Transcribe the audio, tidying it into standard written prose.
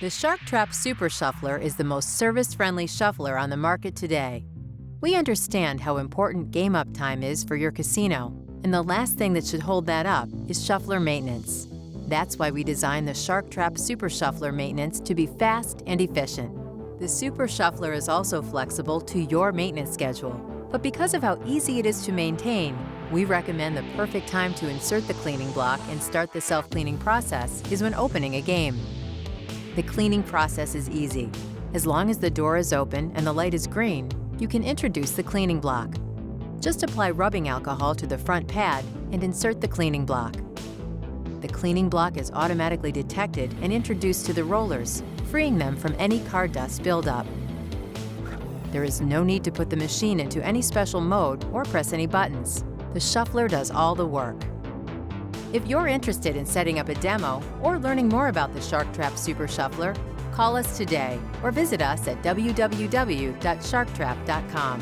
The Shark Trap Super Shuffler is the most service-friendly shuffler on the market today. We understand how important game uptime is for your casino, and the last thing that should hold that up is shuffler maintenance. That's why we designed the Shark Trap Super Shuffler maintenance to be fast and efficient. The Super Shuffler is also flexible to your maintenance schedule, but because of how easy it is to maintain, we recommend the perfect time to insert the cleaning block and start the self-cleaning process is when opening a game. The cleaning process is easy. As long as the door is open and the light is green, you can introduce the cleaning block. Just apply rubbing alcohol to the front pad and insert the cleaning block. The cleaning block is automatically detected and introduced to the rollers, freeing them from any card dust buildup. There is no need to put the machine into any special mode or press any buttons. The shuffler does all the work. If you're interested in setting up a demo or learning more about the Shark Trap Super Shuffler, call us today or visit us at www.sharktrap.com.